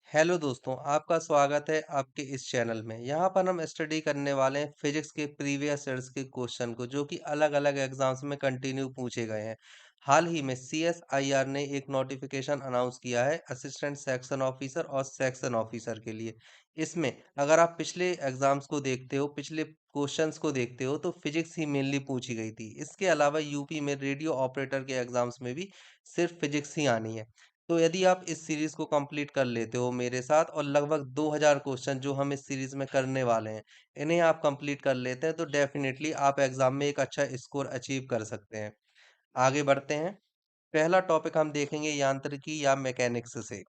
Hello दोस्तों, आपका स्वागत है आपके इस चैनल में। यहाँ पर हम स्टडी करने वाले हैं फिजिक्स के प्रीवियस ईयर्स के क्वेश्चन को जो कि अलग-अलग एग्जाम्स में कंटिन्यू पूछे गए हैं। हाल ही में सीएसआईआर ने एक नोटिफिकेशन अनाउंस किया है असिस्टेंट सेक्शन ऑफिसर और सेक्शन ऑफिसर के लिए। इसमें अगर आप पिछले एग्जाम्स को देखते हो, पिछले क्वेश्चंस को देखते हो तो फिजिक्स ही मेनली पूछी गई थी। इसके अलावा यूपी में रेडियो ऑपरेटर के एग्जाम्स में भी सिर्फ फिजिक्स ही आनी है। तो यदि आप इस सीरीज को कंप्लीट कर लेते हो मेरे साथ और लगभग 2000 क्वेश्चन जो हम इस सीरीज में करने वाले हैं, इन्हें आप कंप्लीट कर लेते हैं तो डेफिनेटली आप एग्जाम में एक अच्छा स्कोर अचीव कर सकते हैं। आगे बढ़ते हैं। पहला टॉपिक हम देखेंगे यांत्रिकी या मैकेनिक्स से।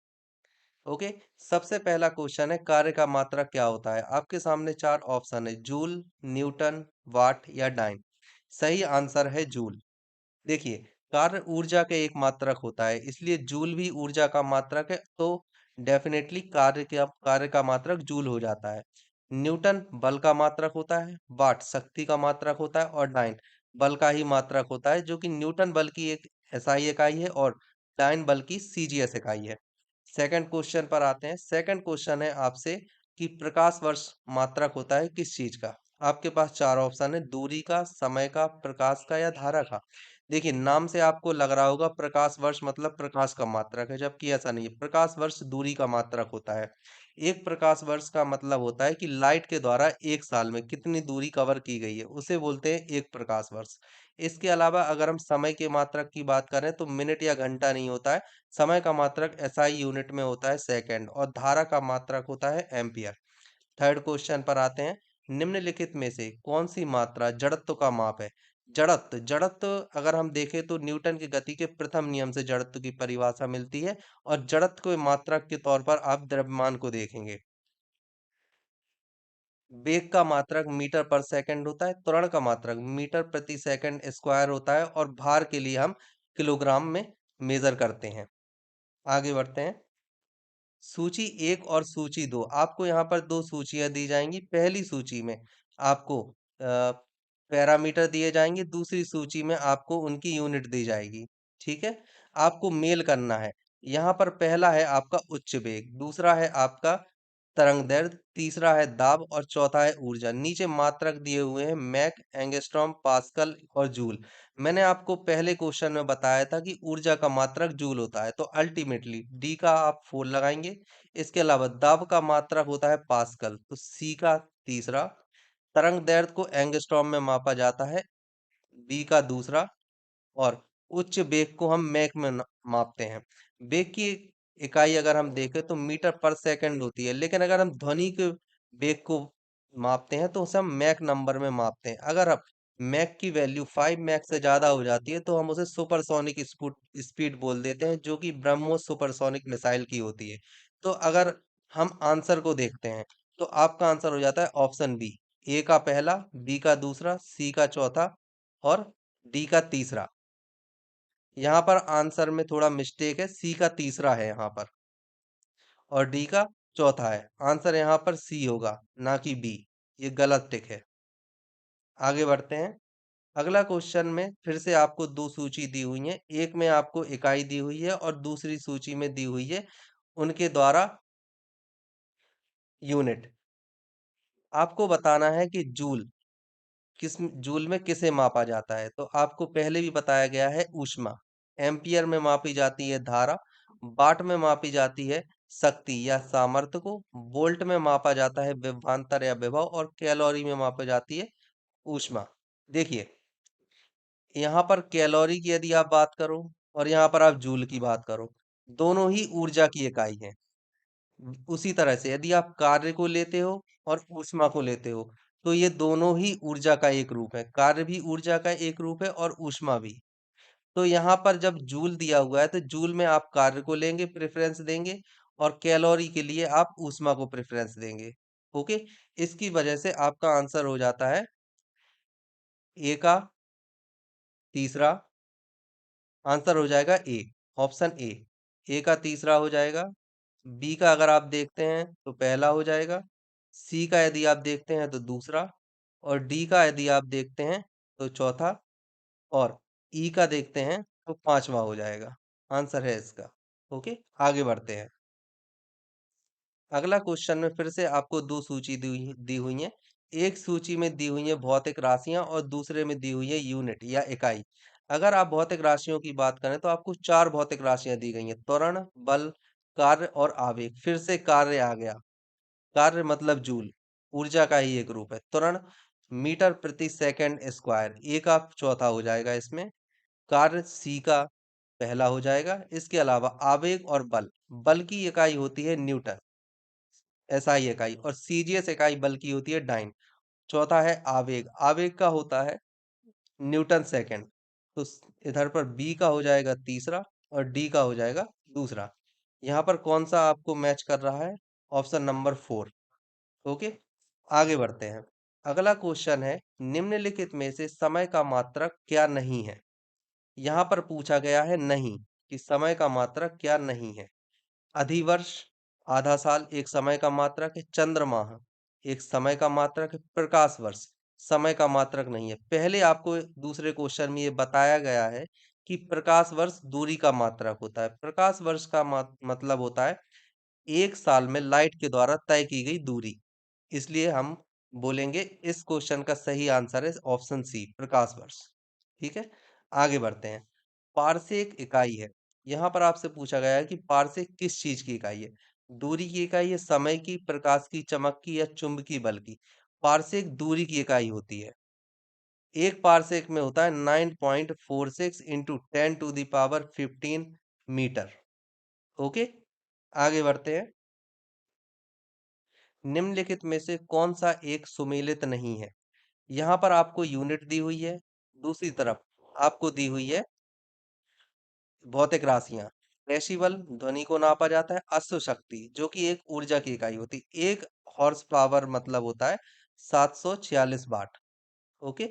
ओके। सबसे पहला क्वेश्चन है कार्य का मात्रक क्या होता है। आपके सामने चार ऑप्शन है, जूल, न्यूटन, वाट या डाइन। सही आंसर है जूल। देखिए, कार्य ऊर्जा के एक मात्रक होता है, इसलिए जूल भी ऊर्जा का मात्रक है, तो डेफिनेटली कार्य का मात्रक जूल हो जाता है। न्यूटन बल का मात्रक होता है, वाट शक्ति का मात्रक होता है और डाइन बल का ही मात्रक होता है, जो कि न्यूटन बल की एक एसआई इकाई है और डाइन बल की सीजीएस इकाई है। सेकंड क्वेश्चन पर आते हैं। सेकंड क्वेश्चन है आपसे कि प्रकाश वर्ष मात्रक होता है किस चीज का। आपके पास चार ऑप्शन है, दूरी का, समय का, प्रकाश का या धारा का। देखिए, नाम से आपको लग रहा होगा प्रकाश वर्ष मतलब प्रकाश का मात्रक है, जबकि ऐसा नहीं है। प्रकाश वर्ष दूरी का मात्रक होता है। एक प्रकाश वर्ष का मतलब होता है कि लाइट के द्वारा एक साल में कितनी दूरी कवर की गई है, उसे बोलते हैं एक प्रकाश वर्ष। इसके अलावा अगर हम समय के मात्रक की बात करें तो मिनट या घंटा नहीं होता है। समय का मात्रक एसआई यूनिट में होता है सेकंड, और धारा का मात्रक होता है एम्पियर। थर्ड क्वेश्चन पर आते हैं। निम्नलिखित में से कौन सी मात्रा जड़त्व का माप है। जड़त्व जड़त्व अगर हम देखें तो न्यूटन की गति के प्रथम नियम से जड़त्व की परिभाषा मिलती है, और जड़त्व के मात्रक के तौर पर आप द्रव्यमान को देखेंगे। वेग का मात्रक मीटर पर सेकंड होता है, त्वरण का मात्रक मीटर प्रति सेकंड स्क्वायर होता है, और भार के लिए हम किलोग्राम में मेजर करते हैं। आगे बढ़ते हैं। सूची एक और सूची दो, आपको यहाँ पर दो सूचियां दी जाएंगी। पहली सूची में आपको पैरामीटर दिए जाएंगे, दूसरी सूची में आपको उनकी यूनिट दी जाएगी। ठीक है। आपको मेल करना है। यहाँ पर पहला है आपका उच्च वेग, दूसरा है आपका तरंग दैर्ध्य, तीसरा है दाब और चौथा है ऊर्जा। नीचे मात्रक दिए हुए हैं, मैक, एंगस्ट्रॉम, पास्कल और जूल। मैंने आपको पहले क्वेश्चन में बताया था कि ऊर्जा का मात्रक जूल होता है, तो अल्टीमेटली डी का आप 4 लगाएंगे। इसके अलावा दाब का मात्रक होता है पास्कल, तो सी का तीसरा। तरंग दैर्ध्य को एंगस्ट्रॉम में मापा जाता है, बी का दूसरा। और उच्च वेग को हम मैक में मापते हैं। वेग की इकाई अगर हम देखें तो मीटर पर सेकंड होती है, लेकिन अगर हम ध्वनि के वेग को मापते हैं तो उसे हम मैक नंबर में मापते हैं। अगर अब मैक की वैल्यू 5 मैक से ज्यादा हो जाती है तो हम उसे सुपरसोनिक स्पीड बोल देते हैं, जो कि ब्रह्मोस सुपरसोनिक मिसाइल की होती है। तो अगर हम आंसर को देखते हैं तो आपका आंसर हो जाता है ऑप्शन बी। ए का पहला, बी का दूसरा, सी का चौथा और डी का तीसरा। यहाँ पर आंसर में थोड़ा मिस्टेक है, सी का तीसरा है यहाँ पर, और डी का चौथा है। आंसर यहाँ पर सी होगा, ना कि बी। ये गलत टिक है। आगे बढ़ते हैं। अगला क्वेश्चन में फिर से आपको दो सूची दी हुई है, एक में आपको इकाई दी हुई है और दूसरी सूची में दी हुई है उनके द्वारा यूनिट। आपको बताना है कि जूल में किसे मापा जाता है। तो आपको पहले भी बताया गया है ऊष्मा। एम्पियर में मापी जाती है धारा, वाट में मापी जाती है शक्ति या सामर्थ्य को, वोल्ट में मापा जाता है विभवांतर या विभव, और कैलोरी में मापी जाती है ऊष्मा। देखिए, यहाँ पर कैलोरी की यदि आप बात करो और यहाँ पर आप जूल की बात करो, दोनों ही ऊर्जा की इकाई है। उसी तरह से यदि आप कार्य को लेते हो और ऊष्मा को लेते हो, तो ये दोनों ही ऊर्जा का एक रूप है। कार्य भी ऊर्जा का एक रूप है और ऊष्मा भी। तो यहाँ पर जब जूल दिया हुआ है तो जूल में आप कार्य को लेंगे, प्रेफरेंस देंगे, और कैलोरी के लिए आप ऊष्मा को प्रेफरेंस देंगे। ओके। इसकी वजह से आपका आंसर हो जाता है ए का तीसरा। आंसर हो जाएगा ए, ऑप्शन ए। ए का तीसरा हो जाएगा। बी का अगर आप देखते हैं तो पहला हो जाएगा। सी का यदि आप देखते हैं तो दूसरा। और डी का यदि आप देखते हैं तो चौथा। और ई का देखते हैं तो पांचवा हो जाएगा। आंसर है इसका। ओके। आगे बढ़ते हैं। अगला क्वेश्चन में फिर से आपको 2 सूची दी हुई हैं। एक सूची में दी हुई हैं भौतिक राशियाँ और दूसरे में दी हुई है यूनिट या इकाई। अगर आप भौतिक राशियों की बात करें तो आपको 4 भौतिक राशियाँ दी गई हैं। त्वरण, बल, कार्य और आवेग। फिर से कार्य आ गया। कार्य मतलब जूल, ऊर्जा का ही एक रूप है। त्वरण मीटर प्रति सेकंड स्क्वायर, ए का चौथा हो जाएगा इसमें। कार्य सी का पहला हो जाएगा। इसके अलावा आवेग और बल, बल की इकाई होती है न्यूटन, एसआई इकाई, और सीजीएस इकाई बल की होती है डाइन। चौथा है आवेग, आवेग का होता है न्यूटन सेकंड। तो इधर पर बी का हो जाएगा तीसरा और डी का हो जाएगा दूसरा। यहाँ पर कौन सा आपको मैच कर रहा है? Option number 4। ओके, आगे बढ़ते हैं। अगला क्वेश्चन है, निम्नलिखित में से समय का मात्रक क्या नहीं है? यहाँ पर पूछा गया है नहीं, कि समय का मात्रक क्या नहीं है। अधिवर्ष, आधा साल एक समय का मात्रक है। चंद्रमाह एक समय का मात्रक है। प्रकाश वर्ष समय का मात्रक नहीं है। पहले आपको दूसरे क्वेश्चन में ये बताया गया है कि प्रकाश वर्ष दूरी का मात्रक होता है। प्रकाश वर्ष का मतलब होता है एक साल में लाइट के द्वारा तय की गई दूरी। इसलिए हम बोलेंगे इस क्वेश्चन का सही आंसर है ऑप्शन सी, प्रकाश वर्ष। ठीक है, आगे बढ़ते हैं। पारसेक इकाई है। यहाँ पर आपसे पूछा गया है कि पारसेक किस चीज की इकाई है? दूरी की इकाई है, समय की, प्रकाश की, चमक की, या चुंबकीय बल की? पारसेक दूरी की इकाई होती है। एक पारसेक में होता है 9.46 इंटू 10⁻15 मीटर। ओके, आगे बढ़ते हैं। निम्नलिखित में से कौन सा एक सुमेलित नहीं है? यहाँ पर आपको यूनिट दी हुई है, दूसरी तरफ आपको दी हुई है भौतिक राशियां। डेसिबल ध्वनि को नापा जाता है। अश्व शक्ति जो कि एक ऊर्जा की इकाई होती है। एक हॉर्स पावर मतलब होता है 746 वाट। ओके,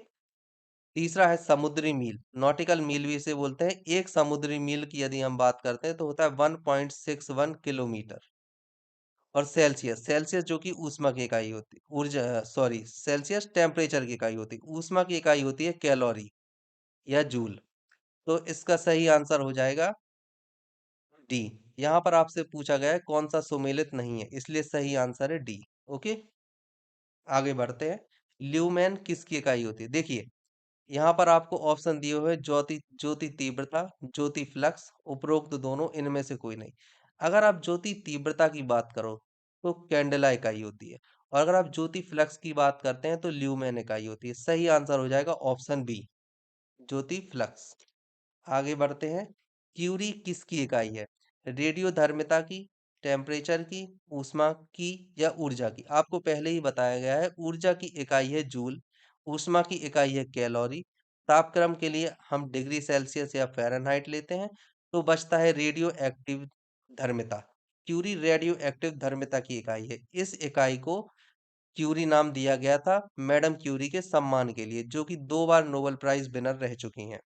तीसरा है समुद्री मील, नॉटिकल मील भी इसे बोलते हैं। एक समुद्री मील की यदि हम बात करते हैं तो होता है 1.61 किलोमीटर। और सेल्सियस, सेल्सियस जो कि ऊष्मा की इकाई होती है, ऊर्जा सॉरी सेल्सियस टेम्परेचर की इकाई होती है। ऊष्मा की इकाई होती है कैलोरी या जूल। तो इसका सही आंसर हो जाएगा डी। यहाँ पर आपसे पूछा गया है कौन सा सुमेलित नहीं है, इसलिए सही आंसर है डी। ओके, आगे बढ़ते हैं। ल्यूमेन किसकी इकाई होती है? देखिए, यहाँ पर आपको ऑप्शन दिए हुए हैं, ज्योति ज्योति तीव्रता, ज्योति फ्लक्स, उपरोक्त दोनों, इनमें से कोई नहीं। अगर आप ज्योति तीव्रता की बात करो तो कैंडेला इकाई होती है, और अगर आप ज्योति फ्लक्स की बात करते हैं तो ल्यूमेन इकाई होती है। सही आंसर हो जाएगा ऑप्शन बी, ज्योति फ्लक्स। आगे बढ़ते हैं। क्यूरी किसकी इकाई है? रेडियोधर्मिता की, टेम्परेचर की, ऊष्मा की, या ऊर्जा की? आपको पहले ही बताया गया है, ऊर्जा की इकाई है जूल, ऊष्मा की इकाई है कैलोरी, तापक्रम के लिए हम डिग्री सेल्सियस या फ़ारेनहाइट लेते हैं। तो बचता है रेडियो एक्टिव धर्मिता। क्यूरी रेडियो एक्टिव धर्मिता की इकाई है। इस इकाई को क्यूरी नाम दिया गया था मैडम क्यूरी के सम्मान के लिए, जो कि 2 बार नोबेल प्राइज विनर रह चुकी हैं।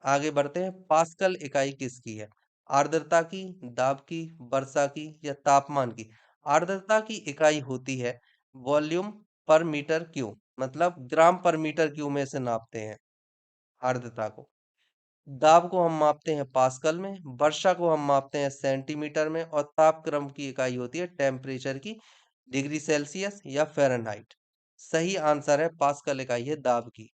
आगे बढ़ते हैं। पास्कल इकाई किसकी है? आर्द्रता की, दाब की, वर्षा की, या तापमान की? आर्द्रता की इकाई होती है वॉल्यूम पर मीटर क्यूब, मतलब ग्राम पर मीटर क्यूब में से नापते हैं आर्द्रता को। दाब को हम मापते हैं पास्कल में, वर्षा को हम मापते हैं सेंटीमीटर में, और तापक्रम की इकाई होती है टेम्परेचर की, डिग्री सेल्सियस या फ़ारेनहाइट। सही आंसर है पास्कल इकाई है दाब की।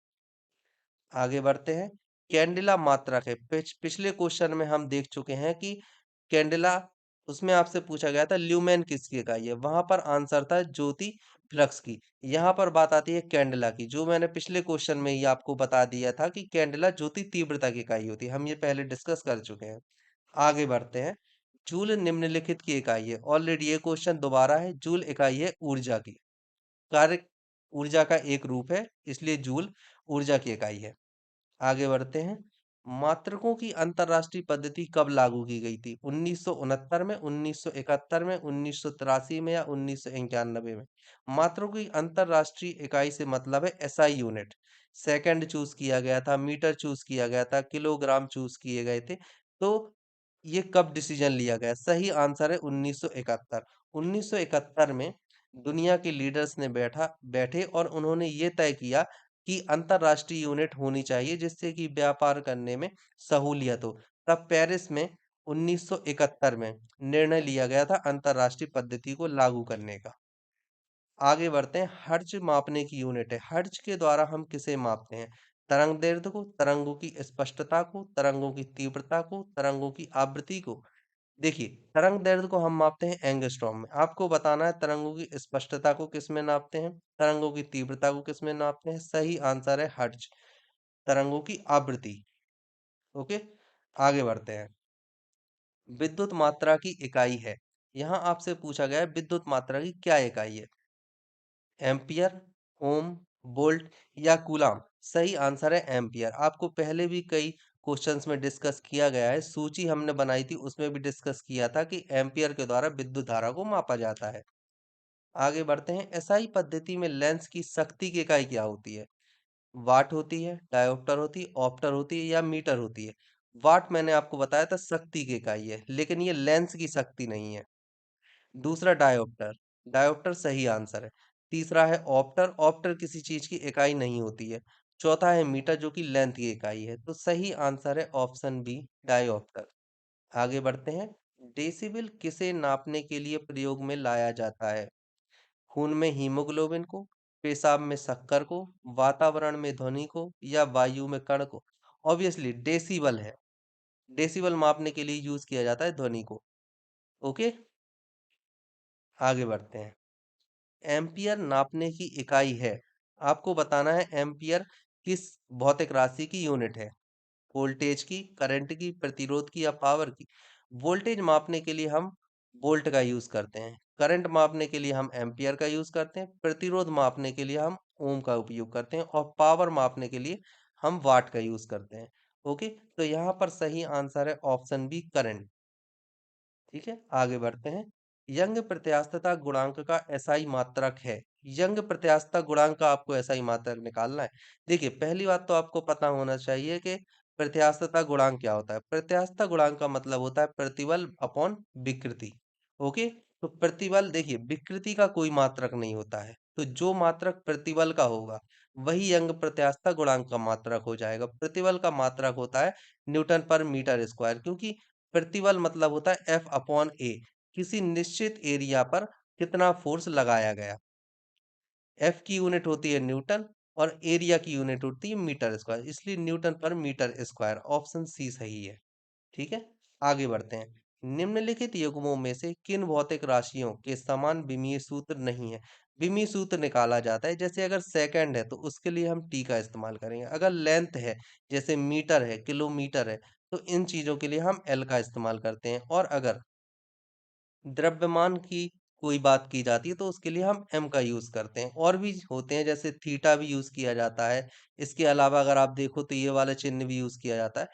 आगे बढ़ते हैं। कैंडिला मात्रक है। पिछले क्वेश्चन में हम देख चुके हैं कि कैंडिला, उसमें आपसे पूछा गया था ल्यूमेन किसकी इकाई है, वहां पर आंसर था ज्योति फ्लक्स की। यहाँ पर बात आती है कैंडिला की, जो मैंने पिछले क्वेश्चन में ही आपको बता दिया था कि कैंडिला ज्योति तीव्रता की इकाई होती है। हम ये पहले डिस्कस कर चुके हैं। आगे बढ़ते हैं। जूल निम्नलिखित की इकाई है। ऑलरेडी ये क्वेश्चन दोबारा है। जूल इकाई है ऊर्जा की, कार्य ऊर्जा का एक रूप है, इसलिए जूल ऊर्जा की इकाई है। आगे बढ़ते हैं। मात्रकों की अंतरराष्ट्रीय पद्धति कब लागू की गई थी? 1969 में, 1971 में, 1983 में, या 1991 में? मात्रकों की अंतरराष्ट्रीय इकाई से मतलब है एसआई यूनिट। सेकंड चूज किया गया था, मीटर चूज किया गया था, किलोग्राम चूज किए गए थे। तो ये कब डिसीजन लिया गया? सही आंसर है 1971। 1971 में दुनिया के लीडर्स ने बैठे और उन्होंने ये तय किया कि अंतरराष्ट्रीय यूनिट होनी चाहिए, जिससे कि व्यापार करने में सहूलियत हो। तब पेरिस में 1971 में निर्णय लिया गया था अंतरराष्ट्रीय पद्धति को लागू करने का। आगे बढ़ते हैं, हर्ट्ज मापने की यूनिट है। हर्ट्ज के द्वारा हम किसे मापते हैं? तरंग दैर्ध्य को, तरंगों की स्पष्टता को, तरंगों की तीव्रता को, तरंगों की आवृत्ति को। देखिए, तरंग दैर्ध्य को हम मापते हैं एंगस्ट्रॉम में। आपको बताना है तरंगों की स्पष्टता को किस में नापते हैं, तरंगों की तीव्रता को किस में नापते हैं। सही आंसर है हर्ट्ज, तरंगों की आवृत्ति। ओके, आगे बढ़ते हैं। विद्युत मात्रा की इकाई है। यहाँ आपसे पूछा गया है विद्युत मात्रा की क्या इकाई है? एम्पियर, ओम, वोल्ट या कूलाम। सही आंसर है एम्पियर। आपको पहले भी कई क्वेश्चंस में डिस्कस किया गया है, सूची हमने बनाई थी उसमें भी डिस्कस किया था कि एम्पियर के द्वारा विद्युत धारा को मापा जाता है। आगे बढ़ते हैं, एसआई पद्धति में लेंस की शक्ति की इकाई क्या होती है? वाट होती है, डायोप्टर होती है, ऑप्टर होती है या मीटर होती है? वाट मैंने आपको बताया था शक्ति की इकाई है, लेकिन ये लेंस की शक्ति नहीं है। दूसरा डायोप्टर, डायोप्टर सही आंसर है। तीसरा है ऑप्टर, ऑप्टर किसी चीज की इकाई नहीं होती है। चौथा है मीटर जो कि लेंथ की इकाई है। तो सही आंसर है ऑप्शन बी, डायोप्टर। आगे बढ़ते हैं, डेसिबल किसे नापने के लिए प्रयोग में लाया जाता है? खून में हीमोग्लोबिन को, पेशाब में शक्कर को, वातावरण में ध्वनि को या वायु में कण को? ऑब्वियसली डेसिबल है। डेसिबल मापने के लिए यूज किया जाता है ध्वनि को। ओके, आगे बढ़ते हैं। एम्पियर नापने की इकाई है। आपको बताना है एम्पियर किस भौतिक राशि की यूनिट है? वोल्टेज की, करंट की, प्रतिरोध की या पावर की? वोल्टेज मापने के लिए हम वोल्ट का यूज करते हैं, करंट मापने के लिए हम एम्पियर का यूज करते हैं, प्रतिरोध मापने के लिए हम ओम का उपयोग करते हैं और पावर मापने के लिए हम वाट का यूज करते हैं। ओके, तो यहाँ पर सही आंसर है ऑप्शन बी, करंट। ठीक है, आगे बढ़ते हैं। यंग प्रत्यास्थता गुणांक का एसआई मात्रक है। यंग प्रत्यास्थता गुणांक का आपको एसआई मात्रक निकालना है। देखिए, पहली बात तो आपको पता होना चाहिए कि प्रत्यास्थता गुणांक क्या होता है। प्रत्यास्थता गुणांक का मतलब होता है प्रतिबल अपॉन विकृति। ओके, तो प्रतिबल, देखिए विकृति का कोई मात्रक नहीं होता है, तो जो मात्रक प्रतिबल का होगा वही यंग प्रत्यास्थता गुणांक का मात्रक हो जाएगा। प्रतिबल का मात्रक होता है न्यूटन पर मीटर स्क्वायर, क्योंकि प्रतिबल मतलब होता है एफ अपॉन ए, किसी निश्चित एरिया पर कितना फोर्स लगाया गया। एफ की यूनिट होती है न्यूटन और एरिया की यूनिट होती है मीटर स्क्वायर, इसलिए न्यूटन पर मीटर स्क्वायर, ऑप्शन सी सही है। ठीक है, आगे बढ़ते हैं। निम्नलिखित युग्मों में से किन भौतिक राशियों के समान विमीय सूत्र नहीं है? विमीय सूत्र निकाला जाता है, जैसे अगर सेकंड है तो उसके लिए हम टी का इस्तेमाल करेंगे, अगर लेंथ है जैसे मीटर है, किलोमीटर है, तो इन चीजों के लिए हम एल का इस्तेमाल करते हैं। और अगर द्रव्यमान की कोई बात की जाती है तो उसके लिए हम एम का यूज करते हैं। और भी होते हैं, जैसे थीटा भी यूज किया जाता है। इसके अलावा अगर आप देखो तो ये वाला चिन्ह भी यूज किया जाता है।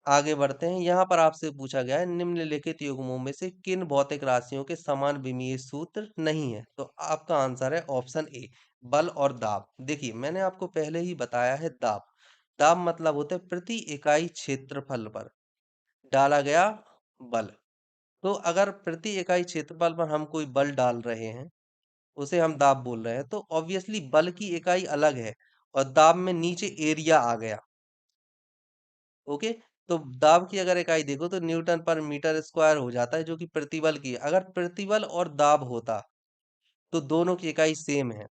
आगे बढ़ते हैं, यहाँ पर आपसे पूछा गया है निम्नलिखित युग्मों में से किन भौतिक राशियों के समान विमीय सूत्र नहीं है? तो आपका आंसर है ऑप्शन ए, बल और दाब। देखिए, मैंने आपको पहले ही बताया है दाब। दाब मतलब होता है प्रति इकाई क्षेत्रफल पर डाला गया बल। तो अगर प्रति इकाई क्षेत्रफल पर हम कोई बल डाल रहे हैं, उसे हम दाब बोल रहे हैं, तो ऑब्वियसली बल की इकाई अलग है और दाब में नीचे एरिया आ गया। ओके, तो दाब की अगर इकाई देखो तो न्यूटन पर मीटर स्क्वायर हो जाता है, जो कि प्रतिबल की है। अगर प्रतिबल और दाब होता तो दोनों की इकाई सेम है।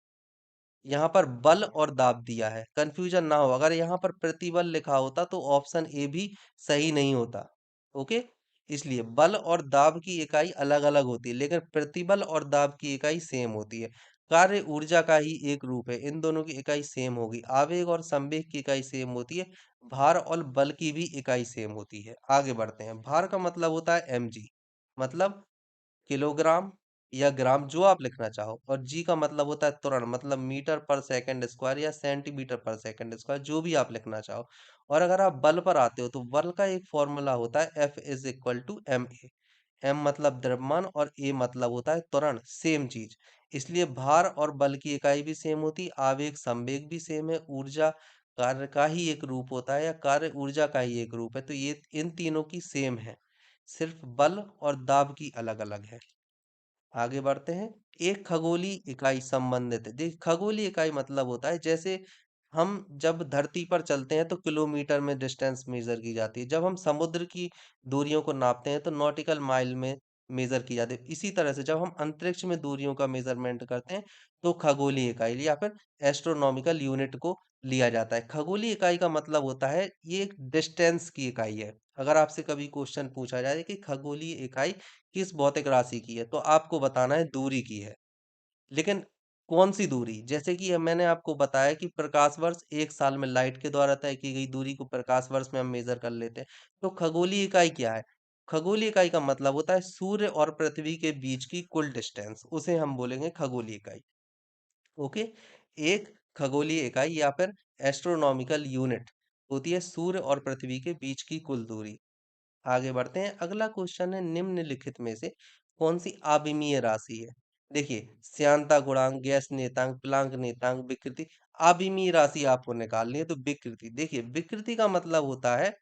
यहाँ पर बल और दाब दिया है, कंफ्यूजन ना हो। अगर यहाँ पर प्रतिबल लिखा होता तो ऑप्शन ए भी सही नहीं होता। ओके, इसलिए बल और दाब की इकाई अलग अलग होती है, लेकिन प्रतिबल और दाब की इकाई सेम होती है। कार्य ऊर्जा का ही एक रूप है, इन दोनों की इकाई सेम होगी। आवेग और संवेग की इकाई सेम होती है। भार और बल की भी इकाई सेम होती है। आगे बढ़ते हैं, भार का मतलब होता है mg, मतलब किलोग्राम या ग्राम, जो आप लिखना चाहो। और जी का मतलब होता है त्वरण, मतलब मीटर पर सेकंड स्क्वायर या सेंटीमीटर पर सेकंड स्क्वायर, जो भी आप लिखना चाहो। और अगर आप बल पर आते हो तो बल का एक फॉर्मूला होता है F is equal to m a. M मतलब द्रव्यमान और ए मतलब होता है त्वरण, सेम चीज। इसलिए भार और बल की इकाई भी सेम होती है, आवेग संवेग भी सेम है, ऊर्जा कार्य का ही एक रूप होता है या कार्य ऊर्जा का ही एक रूप है। तो ये इन तीनों की सेम है, सिर्फ बल और दाब की अलग अलग है। आगे बढ़ते हैं, एक खगोलीय इकाई संबंधित है। देखिए, खगोलीय इकाई मतलब होता है जैसे हम जब धरती पर चलते हैं तो किलोमीटर में डिस्टेंस मेजर की जाती है। जब हम समुद्र की दूरियों को नापते हैं तो नॉटिकल माइल में मेजर की जाती है। इसी तरह से जब हम अंतरिक्ष में दूरियों का मेजरमेंट करते हैं तो खगोलीय इकाई या फिर एस्ट्रोनॉमिकल यूनिट को लिया जाता है। खगोलीय इकाई का मतलब होता है ये एक डिस्टेंस की इकाई है। अगर आपसे कभी क्वेश्चन पूछा जाए कि खगोलीय इकाई किस भौतिक राशि की है तो आपको बताना है दूरी की है। लेकिन कौन-सी दूरी? जैसे कि मैंने आपको बताया कि प्रकाश वर्ष 1 साल में लाइट के द्वारा तय की गई दूरी को प्रकाश वर्ष में हम मेज़र कर लेते हैं। तो खगोलीय इकाई क्या है? खगोलीय इकाई का मतलब होता है सूर्य और पृथ्वी के बीच की कुल डिस्टेंस, उसे हम बोलेंगे खगोलीय इकाई। ओके? एक खगोलीय इकाई या फिर एस्ट्रोनॉमिकल यूनिट होती है सूर्य और पृथ्वी के बीच की कुल दूरी। आगे बढ़ते हैं। अगला क्वेश्चन है निम्नलिखित में से कौन सी अविमीय राशि है? देखिए श्यानता गुणांक, गैस नियतांक, प्लांक नियतांक, विकृति। अविमीय राशि आपको निकालनी है तो विकृति। देखिए विकृति का मतलब होता है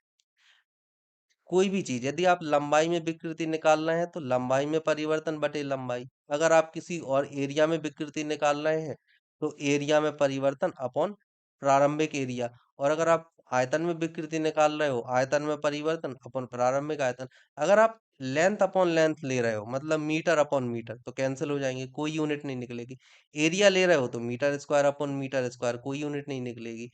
कोई भी चीज यदि आप लंबाई में विकृति निकाल रहे हैं तो लंबाई में परिवर्तन बटे लंबाई। अगर आप किसी और एरिया में विकृति निकाल रहे हैं तो एरिया में परिवर्तन अपॉन प्रारंभिक एरिया। और अगर आप आयतन में विकृति निकाल रहे हो आयतन में परिवर्तन अपॉन प्रारंभिक आयतन। अगर आप लेंथ अपॉन लेंथ ले रहे हो मतलब मीटर अपॉन मीटर तो कैंसिल हो जाएंगे, कोई यूनिट नहीं निकलेगी। एरिया ले रहे हो तो metre square upon metre square, कोई यूनिट नहीं निकलेगी।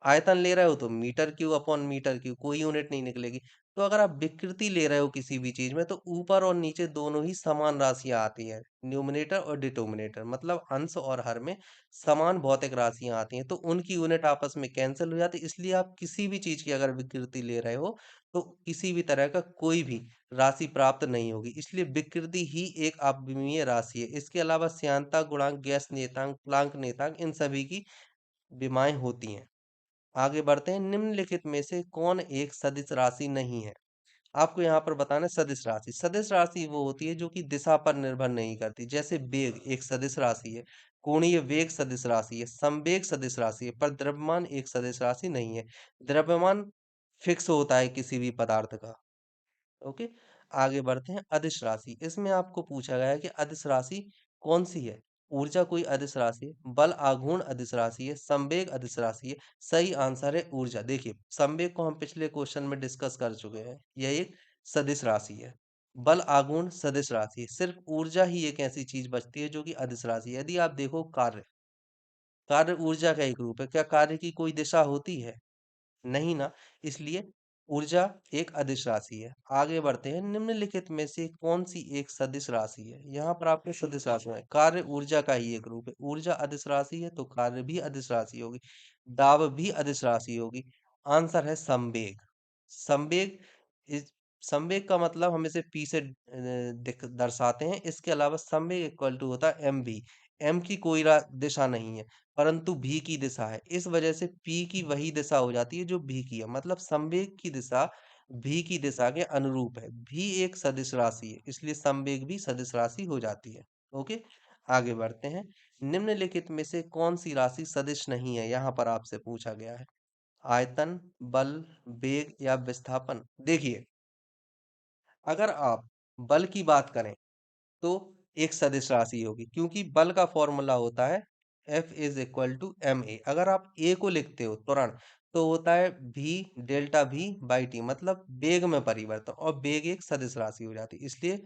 आयतन ले रहे हो तो metre cube upon metre cube, कोई यूनिट नहीं निकलेगी। तो अगर आप विकृति ले रहे हो किसी भी चीज में तो ऊपर और नीचे दोनों ही समान राशियां आती हैं। न्यूमरेटर और डिनोमिनेटर मतलब अंश और हर में समान भौतिक राशियां आती हैं तो उनकी यूनिट आपस में कैंसिल हो जाती है। इसलिए आप किसी भी चीज की अगर विकृति ले रहे हो तो किसी भी तरह का कोई भी राशि प्राप्त नहीं होगी। इसलिए विकृति ही एक अविमीय राशि है। इसके अलावा श्यानता गुणांक, गैस नियतांक, प्लांक नियतांक इन सभी की विमाएं होती हैं। आगे बढ़ते हैं। निम्नलिखित में से कौन एक सदिश राशि नहीं है? आपको यहाँ पर बताना है सदिश राशि। सदिश राशि वो होती है जो कि दिशा पर निर्भर नहीं करती। जैसे वेग एक सदिश राशि है, कोणीय वेग सदिश राशि है, संवेग सदिश राशि है, पर द्रव्यमान एक सदिश राशि नहीं है। द्रव्यमान फिक्स होता है किसी भी पदार्थ का। ओके। आगे बढ़ते हैं। अदिश राशि, इसमें आपको पूछा गया है कि अदिश राशि कौन सी है? ऊर्जा कोई अदिश राशि है, बल आघूर्ण अदिश राशि है, संवेग अदिश राशि है। सही आंसर है ऊर्जा। देखिए संवेग को हम पिछले क्वेश्चन में डिस्कस कर चुके हैं, यह एक सदिश राशि है। बल आघूर्ण सदिश राशि है। सिर्फ ऊर्जा ही एक ऐसी चीज बचती है जो कि अदिश राशि है। यदि आप देखो कार्य, कार्य ऊर्जा का एक रूप है। क्या कार्य की कोई दिशा होती है? नहीं ना। इसलिए ऊर्जा एक अदिश राशि है। आगे बढ़ते हैं। निम्नलिखित में से कौन सी एक सदिश राशि है? यहाँ पर आपने सदिश राशि में कार्य ऊर्जा का ही एक रूप है। ऊर्जा अदिश राशि है तो कार्य भी अदिश राशि होगी, दाब भी अदिश राशि होगी। आंसर है संवेग। संवेग इस संवेग का मतलब हम इसे पी से दर्शाते हैं। इसके अलावा संवेग इक्वल टू होता है एम भी। एम की कोई दिशा नहीं है परंतु भी की दिशा है। इस वजह से पी की वही दिशा हो जाती है जो भी की है। मतलब संवेग की दिशा भी की दिशा के अनुरूप है। भी एक सदिश राशि है इसलिए संवेग भी सदिश राशि हो जाती है। ओके। आगे बढ़ते हैं। निम्नलिखित में से कौन सी राशि सदिश नहीं है? यहाँ पर आपसे पूछा गया है। आयतन, बल, वेग या विस्थापन। देखिए अगर आप बल की बात करें तो एक सदिश राशि होगी क्योंकि बल का फॉर्मूला होता है F is equal to m a. अगर आप ए को लिखते हो त्वरण तो होता है v delta v by T मतलब वेग में परिवर्तन, और वेग एक सदिश राशि हो जाती है इसलिए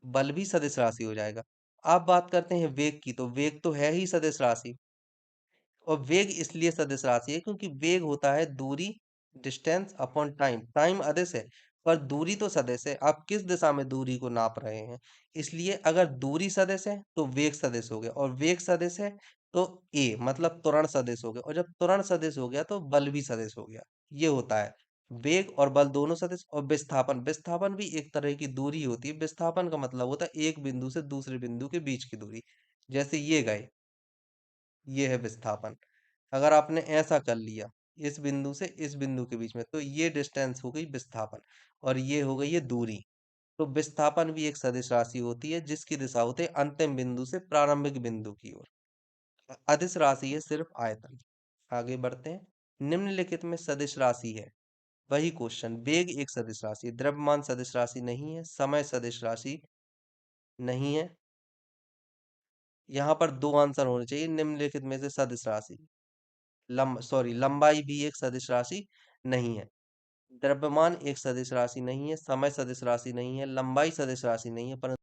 बल भी सदिश राशि हो जाएगा। आप बात करते हैं वेग की तो वेग तो है ही सदिश राशि। और वेग इसलिए सदिश राशि है क्योंकि वेग होता है दूरी, डिस्टेंस अपॉन टाइम। टाइम अदिश है पर दूरी तो सदिश है। आप किस दिशा में दूरी को नाप रहे हैं? इसलिए अगर दूरी सदिश है तो वेग सदिश हो गया, और वेग सदिश है तो ए मतलब त्वरण सदिश हो गया, और जब त्वरण सदिश हो गया तो बल भी सदिश हो गया। ये होता है वेग और बल दोनों सदिश। और विस्थापन, विस्थापन भी एक तरह की दूरी होती है। विस्थापन का मतलब होता है एक बिंदु से दूसरे बिंदु के बीच की दूरी। जैसे ये गए, ये है विस्थापन। अगर आपने ऐसा कर लिया इस बिंदु से इस बिंदु के बीच में तो ये डिस्टेंस हो गई विस्थापन, और ये हो गई ये दूरी। तो विस्थापन भी एक सदिश राशि होती है जिसकी दिशा होती है अंतिम बिंदु से प्रारंभिक बिंदु की ओर। अदिश राशि है सिर्फ आयतन। आगे बढ़ते हैं। निम्नलिखित में सदिश राशि है, वही क्वेश्चन। वेग एक सदिश राशि है, द्रव्यमान सदिश राशि नहीं है, समय सदिश राशि नहीं है। यहाँ पर दो आंसर होने चाहिए निम्नलिखित में से सदिश राशि। लंबाई भी एक सदिश राशि नहीं है। द्रव्यमान एक सदिश राशि नहीं है, समय सदिश राशि नहीं है, लंबाई सदिश राशि नहीं है, पर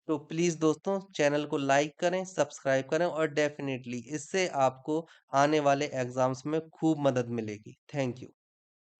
तो प्लीज़ दोस्तों चैनल को लाइक करें, सब्सक्राइब करें और डेफ़िनेटली इससे आपको आने वाले एग्ज़ाम्स में खूब मदद मिलेगी। Thank you.